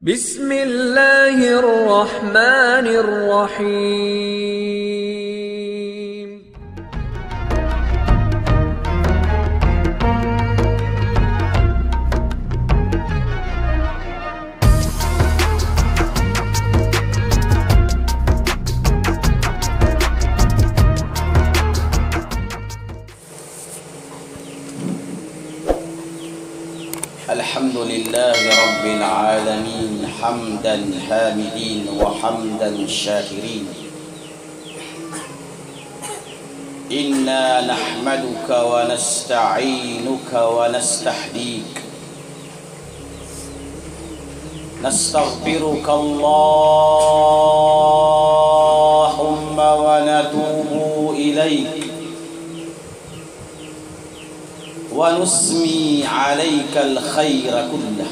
Bismillahirrahmanirrahim. الحمد لله رب العالمين حمدا حامدين وحمدا شاكرين. إنا نحمدك ونستعينك ونستهديك، نستغفرك اللهم ونتوب إليك، ونسمي عليك الخير كله،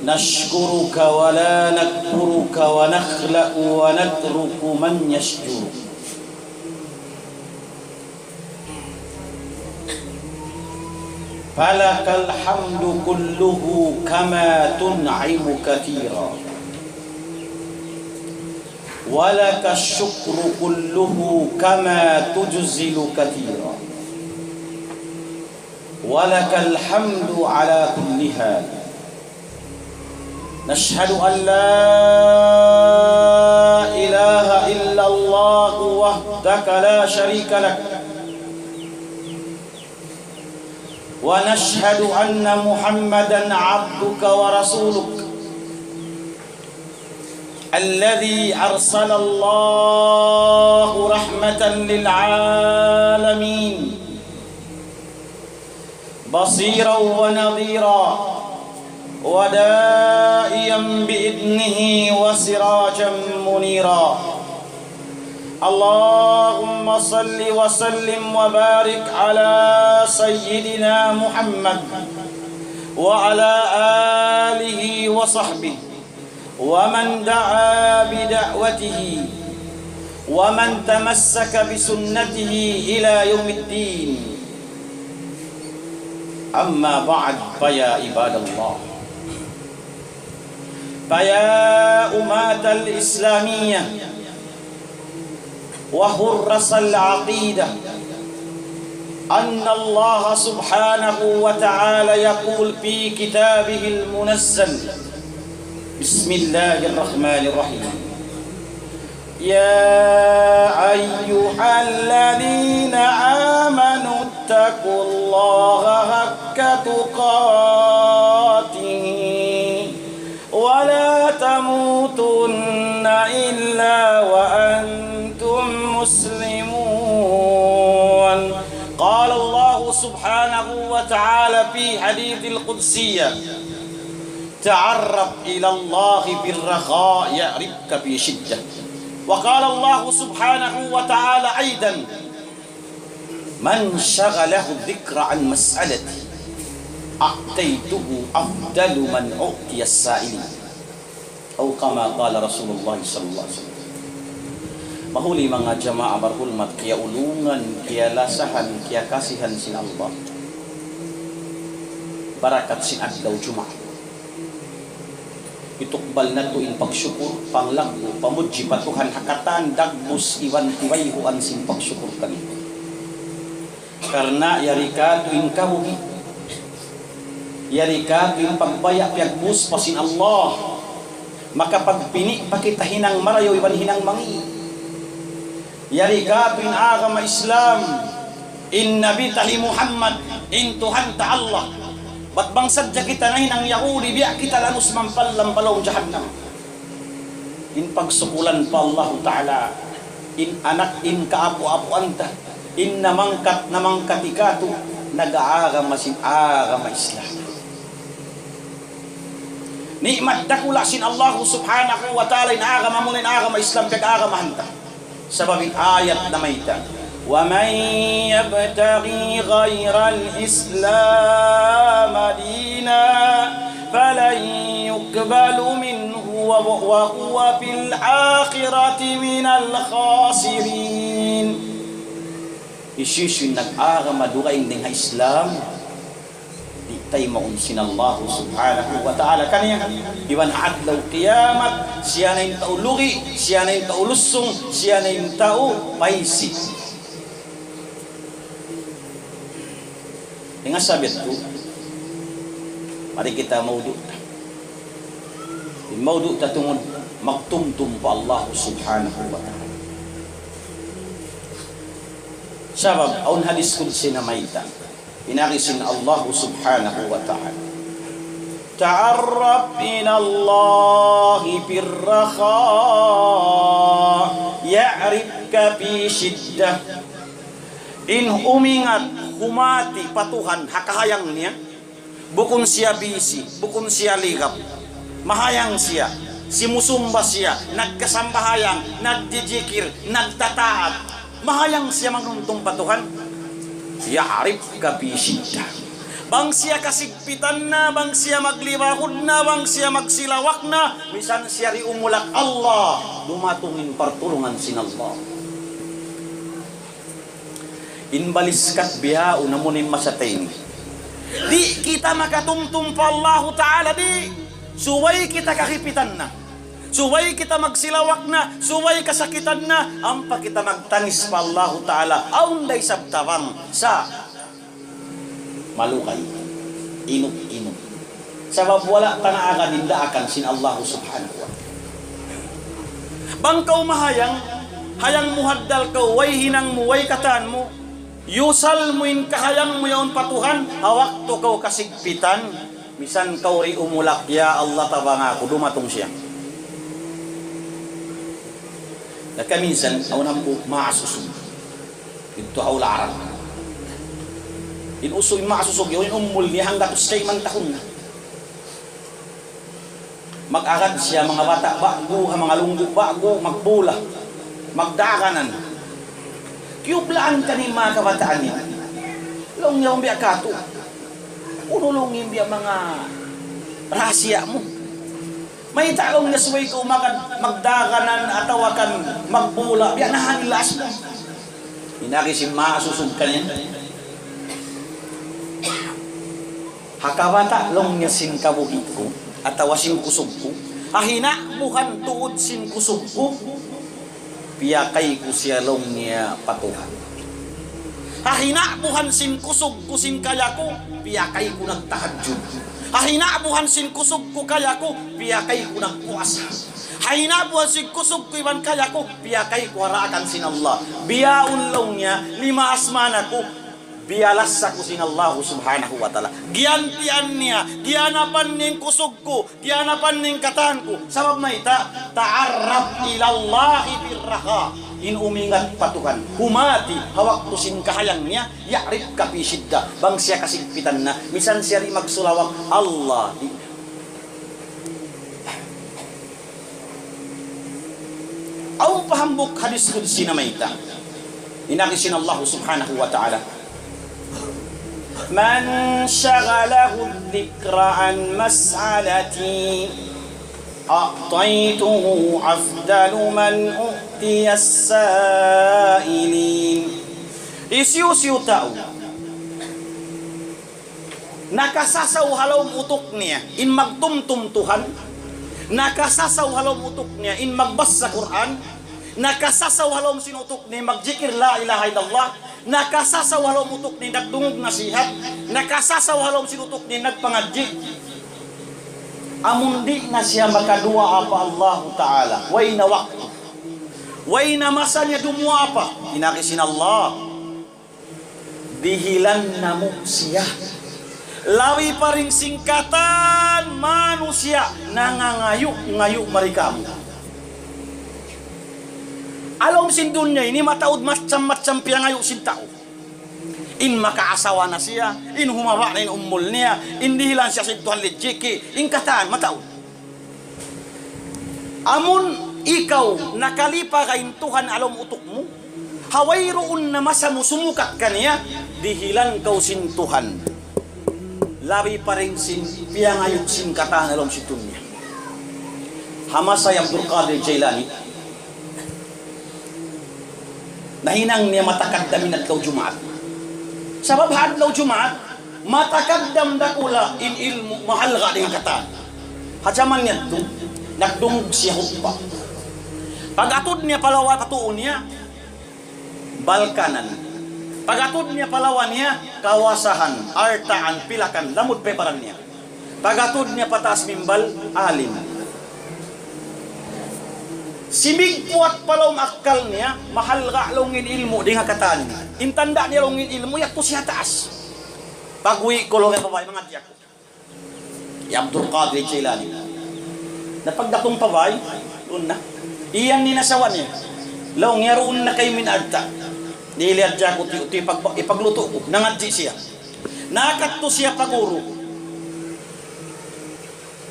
نشكرك ولا نكفرك، ونخلأ ونترك من يشكرك. فلك الحمد كله كما تنعم كثيرا، ولك الشكر كله كما تجزل كثيرا، ولك الحمد على كل حال. نشهد أن لا إله إلا الله وحدك لا شريك لك، ونشهد أن محمدا عبدك ورسولك الذي أرسل الله رحمة للعالمين، بصيرا ونظيرا ودائيا بإذنه وسراجا منيرا. اللهم صل وسلم وبارك على سيدنا محمد وعلى آله وصحبه ومن دعا بدعوته ومن تمسك بسنته إلى يوم الدين. أما بعد، فيا عباد الله، فيا أمة الإسلامية وحراس العقيدة، أن الله سبحانه وتعالى يقول في كتابه المنزل: بسم الله الرحمن الرحيم، يا أيها الذين آمنوا اتقوا الله حق تقاته ولا تموتن إلا وأنتم مسلمون. قال الله سبحانه وتعالى في حديث القدسية: تعرف إلى الله بالرخاء يعرفك بشدة. وقال الله سبحانه وتعالى أيضا: من شغله الذكر عن مسألتي أعطيته أفضل من أعطي السائلين، أو كما قال رسول الله صلى الله عليه وسلم. Mahuli mga jamaah berhormat, kia ulungan, kia lasahan, kia kasihan sin Allah, barakat sin adlaw Jumat, itukbal na tuin pagsyukur, panglago, pamudji patuhan hakatan, dagbus iwan tiwayhuan sin pagsyukur kanito. Karena yarika tuin kabuhi, yarika tuin pagbayak piagbus pasin Allah, maka pagpini pakita hinang marayo iwan hinang mangi. Yarika tuin agama Islam, in Nabi tahi Muhammad, in Tuhan ta Allah. Ba't bang sadya kita na hinang Yahudi, biya kita lanus mampalam palong jahannam. In pagsukulan pa Allah Ta'ala, in anak, in kaapu-apu anta, in namang katikatu, nag-aagama sin agama Islam. Nikmat dakula sin Allah Subhanahu wa Ta'ala, in agama mo in agama Islam, kag-agama hanta. Sababin ayat na may ita: وَمَنْ يَبْتَغِي غَيْرَ الْإِسْلَامَ دِينًا فَلَنْ يُقْبَلَ مِنْهُ وَهُوَ فِي الْآخِرَةِ مِنَ الْخَاسِرِينَ. Isyusin nag-agama dugain ng Islam, di taymaun sinallahu subhanahu wa ta'ala kaniya iwan adlaw qiyamat siya na yung taulugi, siya na yung taulusong, siya na yung tau paisi. Ingat sabit ko, mari kita maudu tungod magtumtum pa Allah subhanahu wa ta'ala. Sabab aun hadis qudsi na maita inakisin Allah subhanahu wa ta'ala, ta'arrab ila Allah birrakha ya'rifka fi shiddah. In umingat humati patuhan hakahayang niya, bukun siya bisi, bukun siya ligap, mahayang siya, simusumba siya, nagkasambahayang, nagdijikir, nagtataat, mahayang siya magnuntong patuhan. Ya'rifka fi shiddah. Bang siya kasigpitan na, bang siya maglibahod na, bang siya magsilawak na, bisan siya ri umulak Allah, dumatungin partulungan sinallah. Inbaliskat biya unamunin masatain. Di kita makatumtum pa Allah Ta'ala, di suway kita kakipitan na, suway kita magsilawak na, suway kasakitan na, ampa kita magtangis pa Allah Ta'ala, aunday sabtawang sa malukay, inuk-inuk. Sabab wala tanaakan dindaakan sin Allah subhanahu wa ta'ala. Bang kau mahayang, hayang muhaddal kau, way hinang mo, way kataan mo, yusal mo in kahayang mo yaon patuhan, hawak to kau kasigpitan, misan kau ri umulak, ya Allah tabang ako, dumatong siya. Nakaminsan, aunang po maasusog. Ito haularang. Inusoy maasusog, yun umul niya hanggang stay man tahon na. Mag-agad siya mga bata, bago, mga lunggo, bago, magbula, magdakanan. Kiyublaan ka ni mga kabataan niya. Long yung biya kato. Unulong yung biya mga rasya mo. May taong nasway ko magdakanan, atawakan, magbula, biya nahanilas mo. Inakisim maasusog ka niya. Hakabata, long niya sin kabuhit ko, atawasin kusog ko. Ahina, bukan tuod sin kusog ko. Piyakay ko siya long niya patuhan. Ahina, bukan sin kusog ko sin kaya ko, piyakay ko nagtahadjud. Ahina, bukan sin kusog ko kaya ko, piyakay ko nagpuasa. Ahina, bukan sin kusog ko iban kaya ko, piyakay ko haraakan sin Allah. Biyaun long niya, lima asmana ko, bialas ako sin Allah subhanahu wa ta'ala. Giantian niya, gianapan ning kusog ko, gianapan ning katahan ko. Sabab na ita, ta'arrab ilallahi birraha. Inumingat patukan, humati, hawak tusin kahayang niya, ya'rifka fi shiddah. Bang siya kasigpitan na, misan siya rin magsulawak, Allah. Aw pahambok hadis qudsi na may ita. Inakisin Allah subhanahu wa ta'ala. Man syaghalahu dzikra an mas'alati a'taituhu afdalu man u'tiyas sa'ilin. Isiu-siu tao nakasasaw halom utok niya in magtumtum Tuhan, nakasasaw halom utok niya in magbasa Quran, nakasasaw halom sinutok ni magjikir la ilaha illallah, nakasasaw halom utok ni nagdungog nasihat, nakasasaw halom sinutok ni nagpangadji. Amundi na siya makadua apa Allah Ta'ala, way na waktu, way na masa niya dumuwa pa, inakisin Allah, dihilan na mo siya. Lawi pa ring singkatan manusia nangangayu-ngayu marikamu. Alam sin dunya ini mataud macam-macam piangayu sin tao. In makaasawa na siya, in humawa na in ummul niya, in dihilan siya sin Tuhan lijiki, in kataan mataud. Amun ikaw nakalipa kain Tuhan alam utok mo, hawayroon na masa mo sumukat kaniya, dihilan kau sin Tuhan. Labi pa rin sin piangayot sin katahan alam si dunya. Hamasay Abdul Qadir Jailani, nahinang niya matakad damin at law Jumaat. Sabab hadlaw Jumaat, matakaddam dakula in ilmu mahal ga din kata. Hajaman niya tu nagdungog siya hukpa. Pag-atod niya palawa patuon niya balkanan. Pag-atod niya palawan niya kawasahan, artaan, pilakan, lamod peparan niya. Pag-atod niya pataas mimbal alim. Simigpuat palong akal niya, mahal ga longin ilmu di nga katan. Intanda niya longin ilmu, yak to siya taas. Pag-uwi ko longin pabay, mga tiyak ko. Abdul Qadir Jailani. Napagdakong pabay, doon na. Iyan ninasawan niya. Long yaroon na kayo minadta. Niliad siya ko, ipagluto ko. Nangadji siya. Nakat to siya paguro.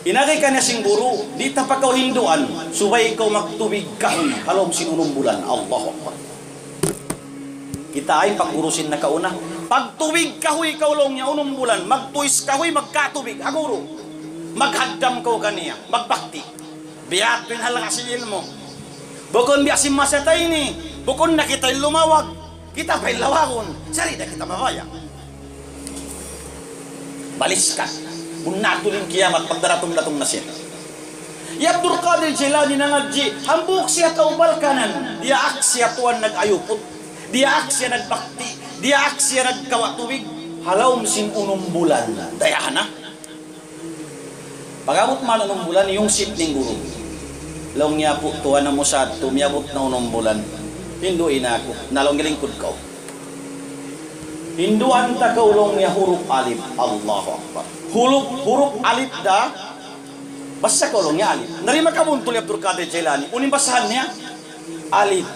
Inagay ka niya sing guru, di tapakaw hinduan, subay ikaw magtubig kahon, halom sinunong bulan. Allahu Akbar. Kita ay paggurusin na kauna. Pagtubig kahoy ikaw long niya, unong bulan, magtuis kahoy, magkatubig, aguro. Maghaddam ko kaniya, magbakti. Biyat pinhala kasi ilmo. Bukon biya si masatay ni, bukon na kita'y lumawag, kita pa'y lawakon, sarida kita mabaya. Balis ka. Kung natuling kiamat, pagdaratong-latong na siya. Abdul Qadir Jailani nangadji, hambuk siya kaubal kanan. Diaak siya tuwan nag-ayupot. Diaak siya nagbakti. Diaak siya nagkawatubig. Halawm sin unong bulan. Dayahan na. Pag-abot man unong bulan, yung sip ng guru. Long niya po, tuwan na mo sa tumiyabot na unong bulan. Hinduin ako. Nalong gilingkod ko. Hinduan ta kaulong niya huruf alif. Allahu Akbar. Huruf alif da. Basta kaulong niya alif. Narima ka mo tuloy Abdul Qadir Jailani. Uning basahan niya. Alif.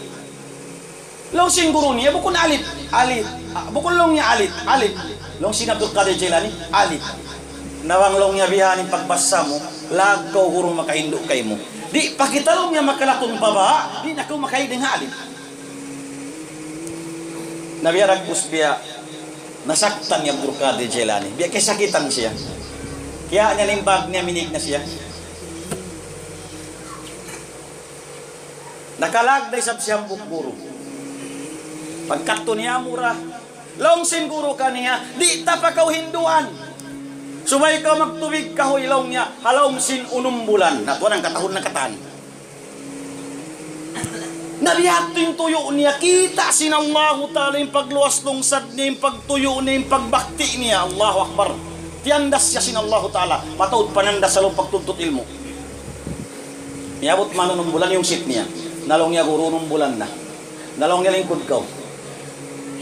Long sing guru niya bukun alif. Alif. Bukun long niya alif. Alif. Long sing Abdul Qadir Jailani. Alif. Nawang long niya bihanin pagbasa mo. Lagaw huruf makahindo kay mo. Di pakitalong niya makalatong baba. Di na ko makahiling alif. Nabiyarag usbiya. Nasaktan niya Abdul Qadir Jailani. Biya kay sakitan siya. Kaya niya limbag niya minig na siya. Nakalagday sa siyang bukburo. Pagkato niya mura. Longsin guro ka niya. Di tapakaw hinduan. Subay ka magtubig kahoy long niya. Halongsin unong bulan. Natuan ang katahon ng katan. Nariyato yung tuyo niya, kita sinallahu ta'ala yung pagluwas ng sad niya, yung pagtuyo niya, yung pagbakti niya. Allahu Akbar. Tiyandas siya sinallahu ta'ala. Mataod panandas sa loob pagtuntut ilmo. Niyabot man ng bulan yung sit niya. Nalong niya guru ng bulan na. Nalong niya lingkod ka.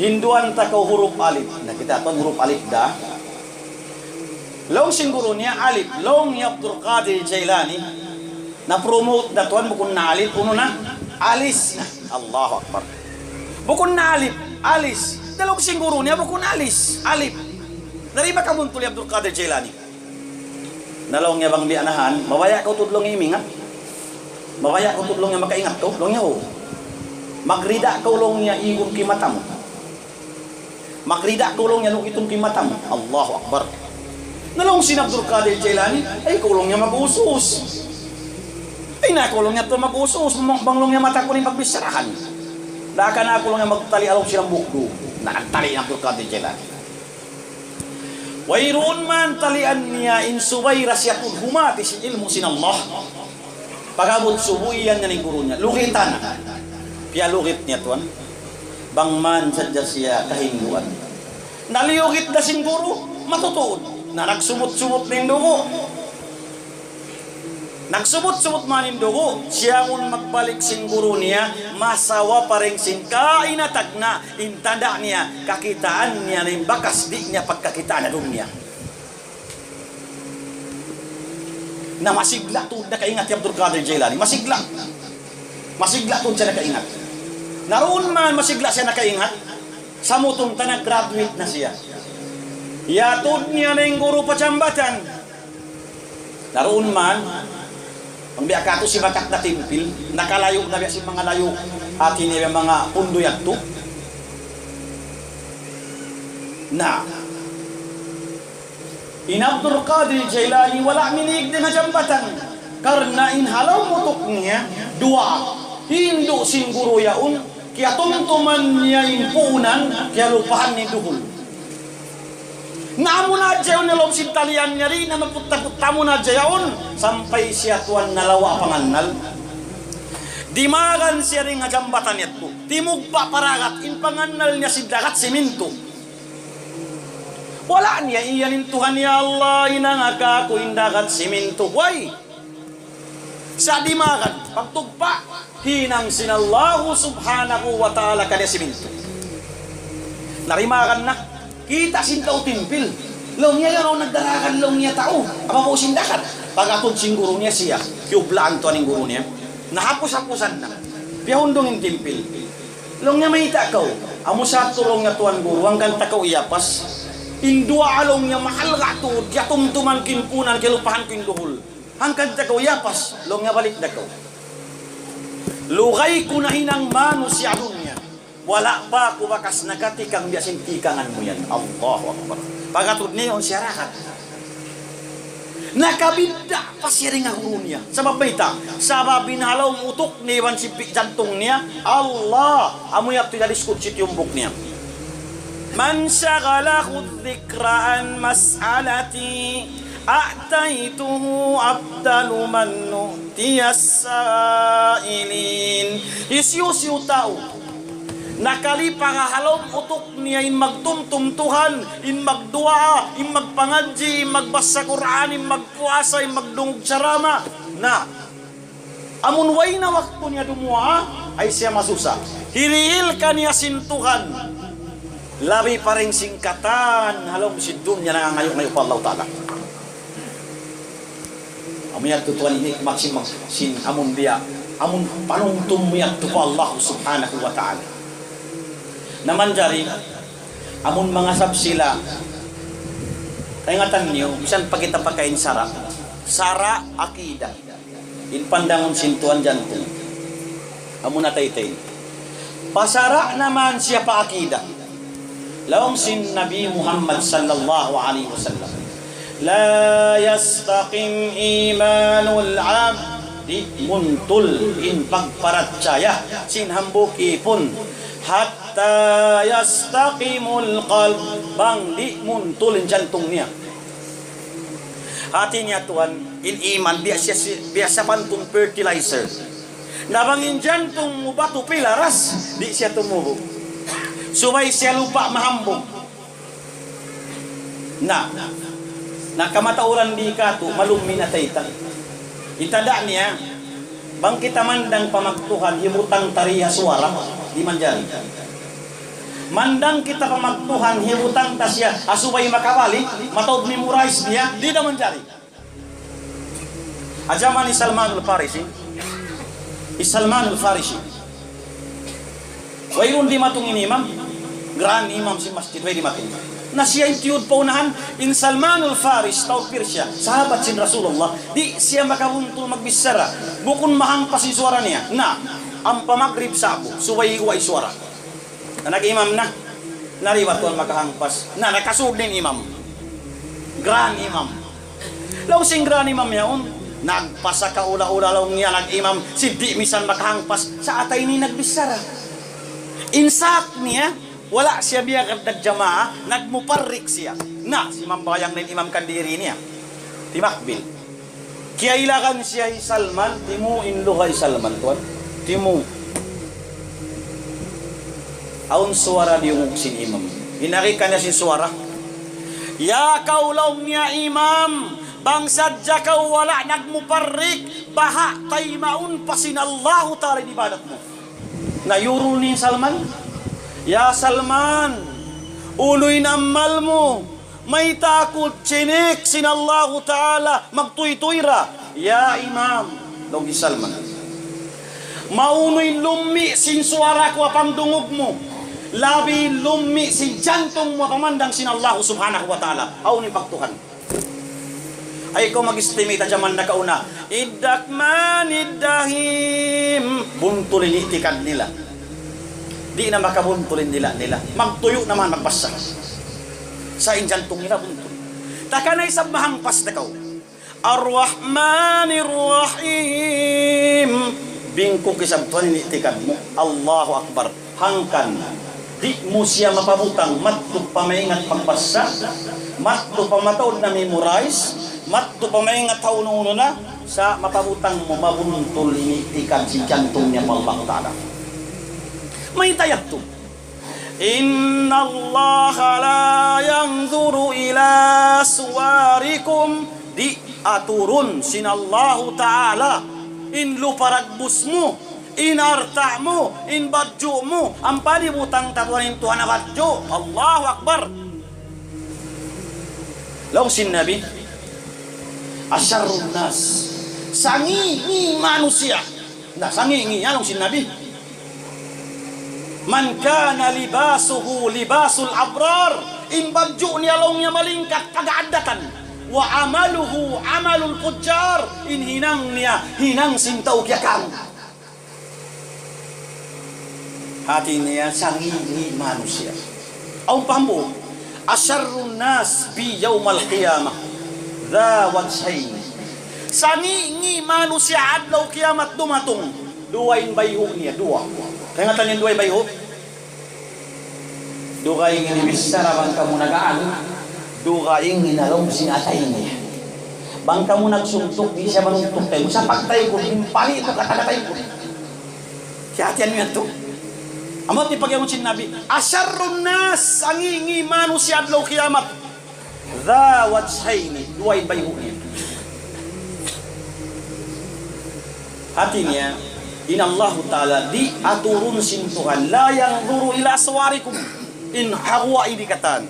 Hinduan ta ka huruf alif. Nakita ito, huruf alif da. Long singguro niya alif. Long niya Abdul Qadir Jailani. Na-promote na tuwan, bukun na alif. Uno na. Alis na. Allahu Akbar. Bukun na alif. Alis. Dalawang singguro niya, bukun alis. Alif. Nariba ka mo tuloy Abdul Qadir Jailani. Nalong niya bang bianahan, mawaya ko tudlong imingat. Mawaya ko tudlong niya makaingat ko. Long niya ho. Magrida ko long niya iyon kimata mo. Magrida ko long niya nung itong kimata mo. Allahu Akbar. Nalong si Abdul Qadir Jailani, ay kulong niya mag-usus. Ay nakulong niya ito mag-usos, banglong niya mata ko rin magbisarahan. Daka na kulong niya magtali along silang bukdo. Nakatali ng Abdul Qadir Jailani. Wayroon man talian niya in subayra siyatun humati si ilmu sinallah. Pagabot subuyan niya ng guru niya. Lukitan na. Kaya lukit niya tuwan. Bangman sadya siya kahinduan. Naliyukit na sing guru, matutuod. Na nagsumot-sumot na yung dugo. Nagsubot-subot manin dugo, siya ngun magbalik sing guru niya, masawa pa rin sing kainatag na, intanda niya, kakitaan niya na yung bakas, di niya pagkakitaan na doon niya. Na masigla to na kaingat yung Abdul Qadir Jailani, masigla. Masigla to siya na kaingat. Naroon man masigla siya na kaingat, sa mutong ta nag-graduate na siya. Yatod niya na yung guru pachambatan. Naroon man, ang biya kato si bakat na timpil, nakalayo na biya si mga layo atin yung mga pundo yagto. Na, in Abdul Qadir Jailani wala minig din na jambatan. Karena inhalaw mutok niya, dua, hindo singguro yaon, kaya tumtuman niya yung puunan, kaya lupahan ni duhul. Namo na jayon nalom sintalian niya rin na mapunta-punta mo na jayon sampai siya tuwan nalawa panganal. Dimagan siya rin nga jambatan niya to. Timog pa paragat in panganal niya si dagat siminto. Wala niya iyanin Tuhan ya Allah inangaka ko indagat siminto. Why? Sa dimagan pagtugpa hinang sinallahu subhanahu wa ta'ala kanya siminto. Narimagan na kita sinta utimpil. Long niya yun nagdarakan long niya tao. Apa po sindakan? Pagatod sing guru niya siya. Kiublaan to aning guru niya. Nahapos-hapusan na. Piyahundong yung timpil. Long niya may takaw. Amo sa tulong nga tuan guru. Hanggang takaw iyapas. Indua along niya mahal gato. Diya tumtuman kimpunan. Kilupahan kinduhul. Hanggang takaw iyapas. Long niya balik takaw. Lugay ko na hinang mano siya niya. Wala pa ako bakas nakatikang biasin tikangan mo yan. Allahu Akbar. Pagatod niya yung siyarakat. Nakabida pa siya rin ang guru niya. Sabab ba ita? Sabab binalaw utok ni Iwan si jantong niya. Allah. Amoy ap tinaliskot si tiyumbok niya. Man syagalahu dhikraan mas'alati a'taituhu abdalu man nu'tiyas sa'ilin. Isyusyu tao. Nakalipangahalom utok niya in magtumtumtuhan, in magdua, in magpangadji, in magbasa Quran, in magpuasa, in magdungog sarama. Na, amun way na waktu niya dumua, ay siya masusa. Hirihil ka niya sintuhan. Labi pa rin singkatan, halom si dunya na ngayok-ngayok pa Allah Ta'ala. Amun tutuan ini maksimang sin amun dia, amun panungtum miyak tu Allah Subhanahu wa Ta'ala. Naman jari, amun mga sabsila, ingatan niyo, bisan pa kita pakain sara. Sara akidah. In pandangon sintuan jantung. Amun natay-tay. Pasara naman siya pa akidah. Lawang sin Nabi Muhammad sallallahu alaihi wasallam. La yastaqim imanul abdi muntul in pagparatsyaya sin hambuki pun hatta yastaqimul qalb bang di muntulin jantung niya. Hati niya tuan in iman biasa pantun fertilizer. Nabangin jantung mo batu pilaras di siya tumubo. Sumay siya lupa mahambog. Na kamatauran di ka to malumi na tayta. Itada niya bang kita mandang pamagtuhan himutang tariya suara di manjari. Mandang kita pamagtuhan himutang tasya asubay makawali matod memorize niya di na manjari. Ajaman ni Salman al-Farisi. Salman al-Farisi. Wairun di matungin imam, grand imam si masjid way di matung. Na siya intiyud paunahan in Salman al-Faris tao Persya, sahabat sin Rasulullah, di siya makawuntul magbisara, bukun mahangpas si suara niya. Na ang pamagrib sabo, suway-way suara. Na nag-imam na, nariwat tuan makahangpas. Na nakasud din imam. Grand imam. Law sing grand imam yaon, nagpasa ka ula-ula law niya nag-imam, si di misan makahangpas sa atay ni nagbisara. Insak niya, wala siya biya kadag jamaah, nagmuparrik siya. Na, si mambayang na imam kandiri niya. Timakbil. Kaya ilakan siya Salman, timu inluhay Salman tuan. Timu. Aun suara diungog sin imam. Inarikan niya sin suara. Ya kaulaw niya imam, bangsad ja kau wala nagmuparrik, baha tay maun pasin Allahu Ta'ala ibadat mo. Nayuro ni Salman. Ya Salman, uloy namal mo, may takot chinik sin Allah Ta'ala, magtuy-tuyra. Ya Imam, logi Salman. Maunoy lumi sin suara ko apang dungog mo. Labi lumi sin jantong mo pamandang sin Allah Subhanahu wa Ta'ala. Aw ni pagtuhan. Ay ko mag-estimate jaman na kauna. Idakman idahim. Buntulin itikad nila. Di na makabuntulin nila. Magtuyo naman, magbasa. Sa injantong nila, buntul. Taka na isang mahangpas na kau. Ar-Rahmanir-Rahim. Bingkong kisabtuan iniitikan mo. Allahu Akbar. Hangkan. Di mo siya mapabutang. Matug pamaingat magbasa. matto pamatod na memorize, matto pa may nga taon uno na, sa mapabutang mo, mabuntol initikan si jantong niya palbaktada. May tayag to. Inna Allah la yanzuru ila suwarikum, di aturun sinallahu ta'ala in luparagbus mo, in arta mo, in badyo mo, ang palibutang tatuanin tuhan na badyo. Allahu Akbar. Law sinabi, asyarun nas, sangi manusia. Nah, sangi anong sinabi? Man kana libasuhu libasul abrar, in badyo niya long niya malingkat kagaadatan, wa amaluhu amalul fujjar, in hinang niya hinang sintaw kyakan. Hati niya sangi manusia. Ang pambo, asyarrun nas bi yaumal qiyamah dha wajhain, sangi manusia adlaw kiamat dumatong, duwain bayho niya, dua. Kaya nga tanyan duway bayho, dukaing inibisara bang kamu nagaan, dukaing inalong sinatay niya. Bang kamu nagsuntok, di siya manuntok tayo. Sa pagtay ko, pali ito katagatay ko. Kaya hatiyan mo yan ito. Amot ni pagyamon sinabi, asyarrun nas, angingi manusia adlaw kiamat, dha wajhaini, duway bayho niya. Hati niya, inallahu ta'ala di aturun sintuhan, la yanzuru ila aswarikum in hawa idikatan,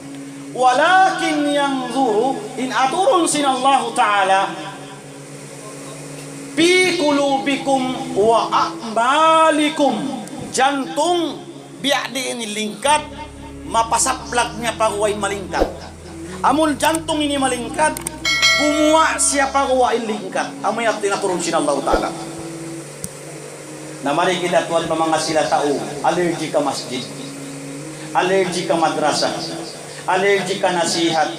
walakin yanzuru in aturun sinallahu ta'ala fi qulubikum wa a'malikum, jantung biadi ini lingkat, mapasaplak niya paguay malingkat. Amul jantung ini malingkat, kumuha siya paguay lingkat. Amoy at tinaturun sinallahu ta'ala. Na mari kita tuan mga sila tao, allergy ka masjid, allergy ka madrasa, allergy ka nasihat,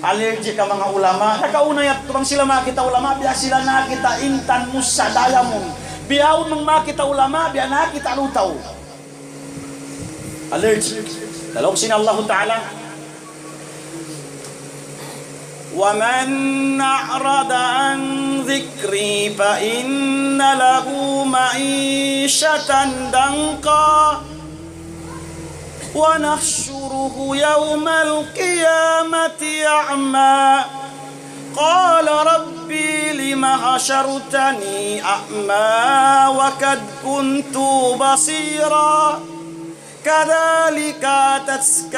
allergy ka mga ulama. Nakaunay at tubang sila makita ulama, biya sila nakita intan musa dayamon, biyaon mang makita ulama, biya nakita lutaw. Allergy. Dalawang sinallahu ta'ala, وَمَنْ أَعْرَضَ عَنْ ذِكْرِي فَإِنَّ لَهُ مَعِيشَةً ضَنْكًا وَنَحْشُرُهُ يَوْمَ الْقِيَامَةِ أَعْمَى قَالَ رَبِّي لِمَ حَشَرْتَنِي أَعْمَى وَقَدْ كُنْتُ بَصِيرًا كَذَلِكَ أَتَتْكَ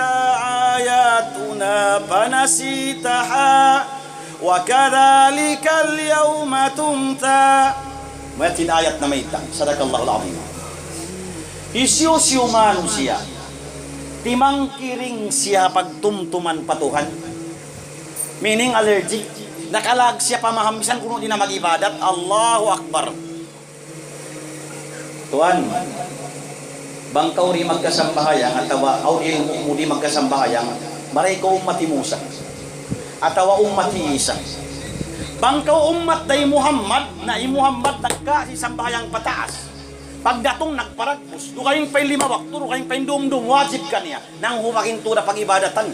آيَاتُنَا فَنَسِيتَهَا وَكَذَلِكَ الْيَوْمَ تُنْسَى. Mayatin ayat na may itang, sadakallahul azim. Isyo-syo manusia, timang kiring siya pagtumtuman patuhan, meaning allergic, nakalag siya pamahamisan kuno di na mag-ibadat. Allahu Akbar. Tuan, bangkaw ri magkasambahayang atawa aw ilmu di magkasambahayang, maray ko ummati Musa atawa ummati Isa. Bangkaw ummat day Muhammad na Muhammad nagka si sambahayang pataas, pagdatong nagparagpos dukayong pay 5 wakto, dukayong pay dumdum, wajib kaniya nang humaking tuda pag-ibadatan.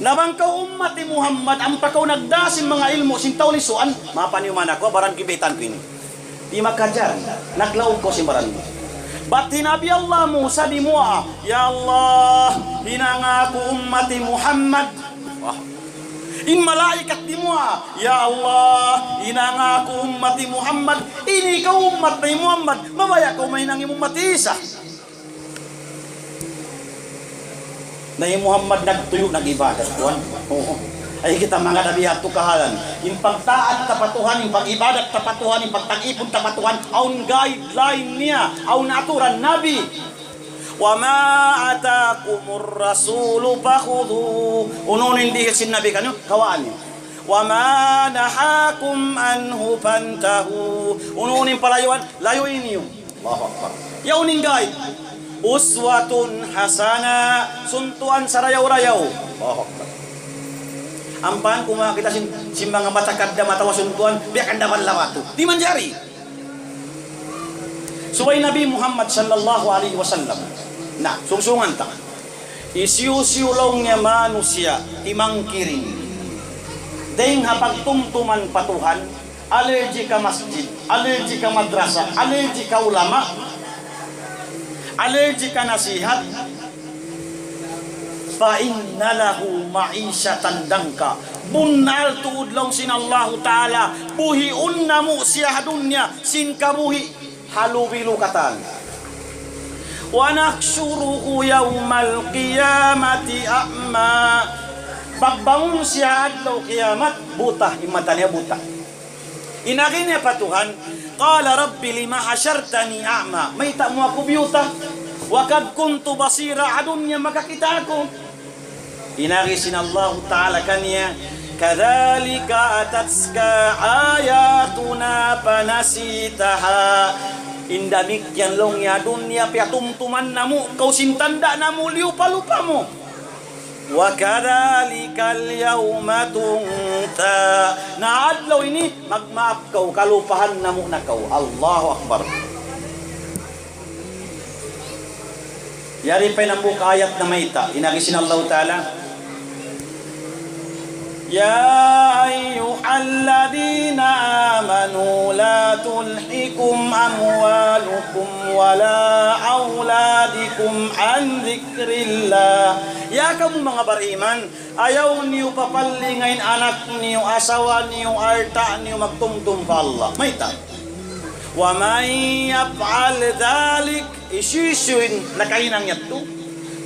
Na bangkaw ummati Muhammad ang pakaw nagdasin mga ilmu sintaw lisuan, mapaniuman ako barang kibitan ko ini di makajar naglaog ko si barang. Ba't hinabi Allah Musa di mua, ya Allah, hinangaku ummati Muhammad. In malaikat di mua, ya Allah, hinangaku ummati Muhammad. Ini ka ummat ni Muhammad, mabaya ka may nang umat Isa. Na Muhammad nagtuyo, nag-ibadat, tuan. Oo. Ay kita mga nabihat to kahalan, yung pagtaat tapatuhan, yung pag-ibadat tapatuhan, yung pagtag-ipon tapatuhan, aun guideline niya, aun aturan nabi. Wa ma atakumur rasulu fakhudhu, ununin dihil sin nabi kanyo kawaan niyo. Wa ma nahakum anhu fantahu, ununin palayuan layuin niyo. Allahu Akbar. Yaunin guide, uswatun hasana, suntuan sarayaw-rayaw. Allahu Akbar. Ampan kung makita si mga matakadda matawasuntuan, biyakan dapat lawatu di manjari. Subay Nabi Muhammad sallallahu alaihi wasallam na sungsungan ta Isiusiulong niya manusia, imangkiring. Dahil hapagtumtuman patuhan, alergi ka masjid, alergi ka madrasa, alergi ka ulama, alergi ka nasihat, fa inna lahu ma'isyatan dangka. Bunal tuud lang sinallahu ta'ala, buhiun na mo siya dunya, sin kabuhi, halubilu katan. Wa naksuruhu yawmal qiyamati a'ma. Pagbangon siya adlaw kiyamat, buta, yung mata niya buta. Inakin niya pa Tuhan, qala rabbi lima hasyartani a'ma. May mo ako biyuta, wakad kuntu basira adunya makakita ako. Inaki sinallahu ta'ala kanya, kadhalika atatska ayatuna panasitaha. Indamik yan long ya dunya piatumtuman namu, kau sintanda namu liupa-lupa mo. Wa kadhalikal yawma tunta. Na adlaw ini magmaap kau, kalupahan namu na kau. Allahu Akbar. Yari pa ng buka ayat na mayta. Inagisin Allah Ta'ala, Ya ayyuhalladhina amanu la tulhikum amwalukum wala auladikum an dzikrillah. Ya kamu mga bariman, ayaw niyo papalingayin anak niyo, asawa niyo, arta niyo magtumtum pa Allah. May ta. Wa may yaf'al dhalik, isisuin na kainang yato.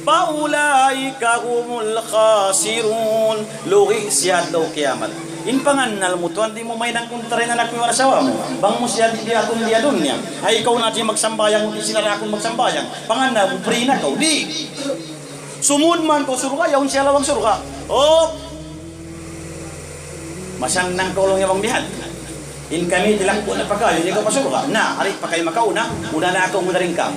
Paulaika humul khasirun. Lugi siya daw kiamat. In panganal mo to, hindi mo may nangkuntarin anak mo asawa mo. Bang mo siya di atong dia dunya. Ay ikaw na di magsambayang, hindi sila rakon magsambayang. Panganal mo, free na ikaw. Di. Sumud man ko surga, yaon siya lawang surga. Oh! Masang nang kolong yawang bihan. In kami tilang po na pagkayo, hindi ka pa surga. Na, harit pa kayo makauna, una na ako muna rin kang.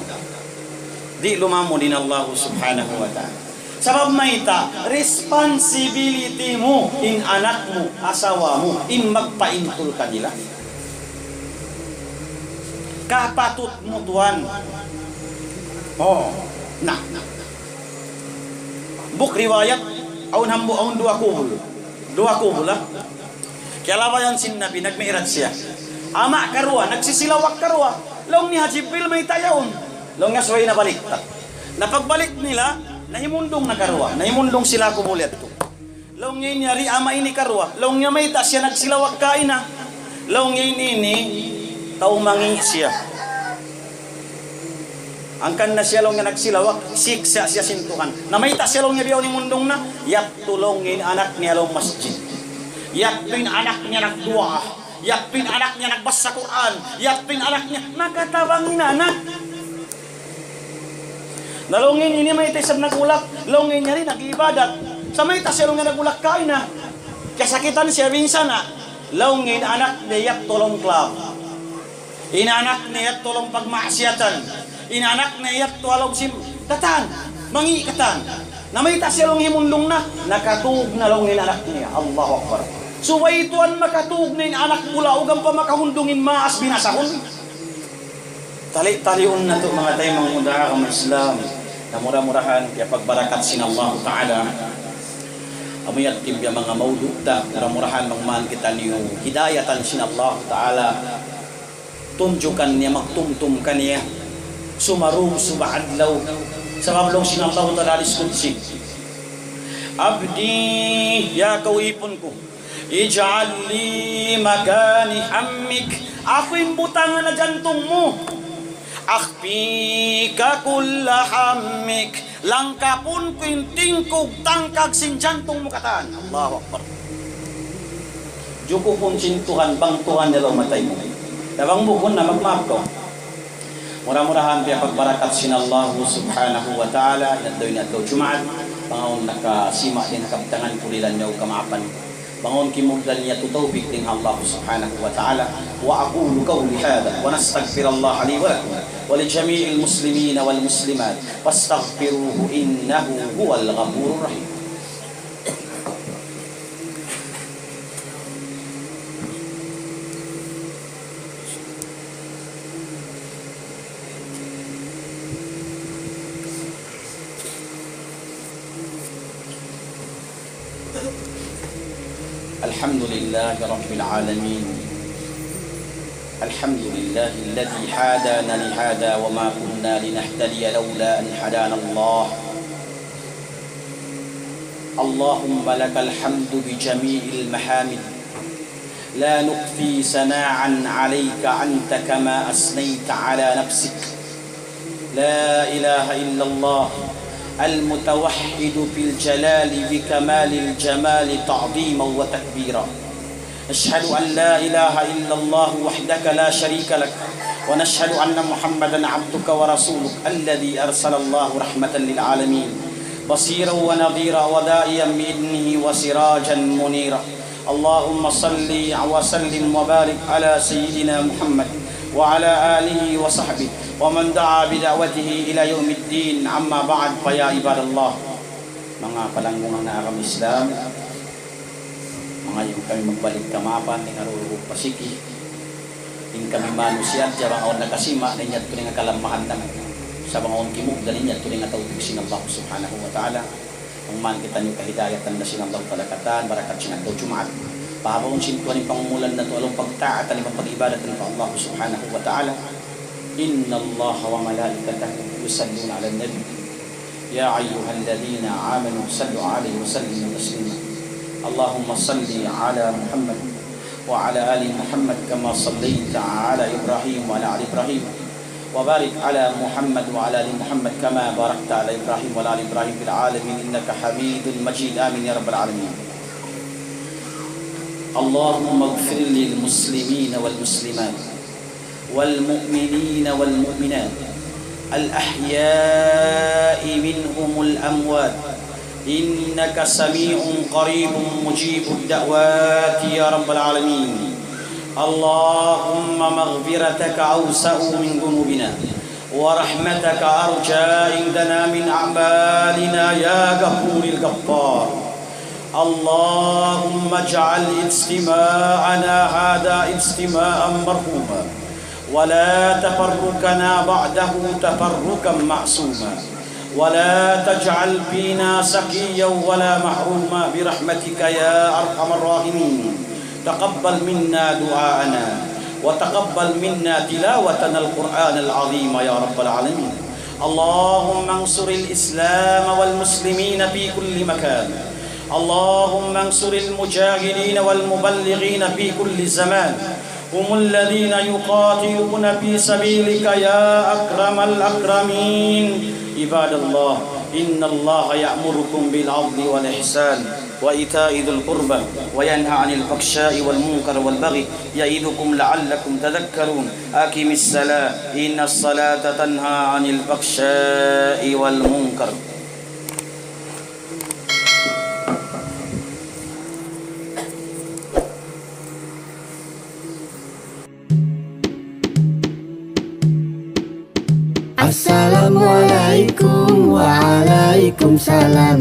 Di lumamo din Allah subhanahu wa ta'ala. Sabab maita, responsibility mo in anak mo, asawa mo, in magpaintul kanila. Kapatut mo tuwan. Oh, na. Buk riwayat, aun hambu, aun dua kubul. Dua kubul lah. Kaya lawayan sin Nabi, nagmairat siya. Ama karwa, nagsisilawak karwa. Long ni Hajibil may tayaon. Long nga suway na balik. Napagbalik nila, nahimundong na karwa. Nahimundong sila kumulit to. Long ngayon nyari, ama ini karwa. Long nga may ta siya nagsilawak kain na. Long ngayon ini, taumangi siya. Angkan na siya long nga nagsilawak, siksa siya sintukan. Na may ta siya long nga biyaw ni mundong na, yak tulong ngayon anak niya long masjid. Yakpin anak niya nagdua. Yakpin anak niya nagbasa Quran. Yakpin anak niya nakatawangin anak. Nalungin ini may tisab nagulak, lungin niya rin nag-ibadat. Sa may tasirong nga nagulak kain na. Kasakitan siya minsan na. Lungin anak niya tulong club. Inanak niya tulong pagmaasyatan. Inanak niya tulong sim. Katan, mangi katan. Na may tasirong himundong na, nakatug na lungin anak niya. Allahu Akbar. Suway tuan makatug na anak pula, ugang pa makahundungin maas binasahon. Tali-taliun na ito mga tayo mga mudaha ka Islam na murah-murahan kaya pagbarakat sinallahu ta'ala amuyat tibya mga maudukta murah-murahan mangman kita niyo hidayatan sinallahu ta'ala tunjukan niya magtumtum ka niya sumarum subahadlaw sa kablong sinallahu ta'ala diskutsi abdi ya kawipon ko ij'al li makani hammik ako'y butangan na jantung mo akhfika kulla hammik langkapun kintingkog tangkag sin jantong mo kataan. Allahu Akbar. Juko pun sintuhan bang Tuhan nila matay mo. Dabang bukon na magmaap ko. Murah-murahan kaya pagbarakat sinallahu subhanahu wa ta'ala nandoy na ito Jumaat pangaon nakasima din nakabtangan pulilan niyo kamaapan bangon kimugdal niya tutawbik din Allah subhanahu wa ta'ala wa aqulu qawli hadha wa nastaghfirullah li wa lakum wa li jami'il muslimina wal muslimat fastaghfiruhu innahu huwal ghafurur rahim. الحمد لله رب العالمين. الحمد لله الذي هدانا لهذا وما كنا لنهتدي لولا أن هدانا الله. اللهم لك الحمد بجميع المحامد، لا نكفي ثناء عليك أنت كما أثنيت على نفسك. لا إله إلا الله المتوحد في الجلال بكمال الجمال تعظيما وتكبيرا. أشهد أن لا إله إلا الله وحدك لا شريك لك، ونشهد أن محمدا عبدك ورسولك الذي أرسل الله رحمة للعالمين بصيرا ونذيرا وداعيا بإذنه وسراجا منيرا. اللهم صل وسلم وبارك على سيدنا محمد وعلى آله وصحبه ومن دعا بدعوته إلى يوم الدين. أما بعد فيا عباد الله, mga palanggungan na akam Islam, mga yung kami magbalik kamapan ng arurug pasiki, in kami manusia jabang awan nakasima ninyat ko nga kalamahan naman sa mga on kimug dalinyat ko nga tawag sinallah subhanahu wa ta'ala. Ang man kita niyo kahidayatan na sinallah palakatan barakat sinagaw Jumaat pahabawon sintuan yung pangumulan na ito along pagtaatan yung pag-ibadatan pa Allah subhanahu wa ta'ala. Inna Allah wa malaikatahu yusalluna ala nabi ya ayyuhalladhina amanu sallu alaihi wa sallimu taslima. Allahumma salli ala Muhammad wa ala ali Muhammad kama sallaita ala Ibrahim wa ala ali Ibrahim wa barik ala Muhammad wa ala ali Muhammad kama barakta ala Ibrahim wa ala ali Ibrahim fil alamin innaka Hamidun Majid. Amin ya rabbal alamin. Allahumma ighfir lil muslimin wal muslimat wal mu'minin wal mu'minat al ahya'i minhumul amwat innaka sami'un qaribun mujibud da'wati ya rabbal alamin. Allahumma maghfirataka awsa'u min dhunubina wa rahmataka arja indana min a'malina ya ghafuril ghaffar. Allahumma ij'al istima'ana hadha istima'an marhuma wa la tafarrukana ba'dahu tafarrukan ma'suma wa la taj'al fina sakiyyan wa la mahruma bi rahmatika ya arhamar rahimin. Taqabbal minna du'aana wa taqabbal minna tilawatana al-Qur'an al-'azim ya rabbal alamin. Allahumma ansuril Islam wal muslimin fi kulli makan. Allahumma ansuril mujahidin wal muballighin fi kulli zaman. Humul ladzina yuqatiluna fi sabilika ya akramal akramin. Ibadallah, innallaha ya'murukum bil 'adli wal ihsan wa ita'i dzil qurba wa yanha 'anil fahsya'i wal munkar wal baghi ya'idukum la'allakum tadhakkarun. Aqimis salah innas salata tanha 'anil fahsya'i wal munkar. Assalamualaikum waalaikumsalam.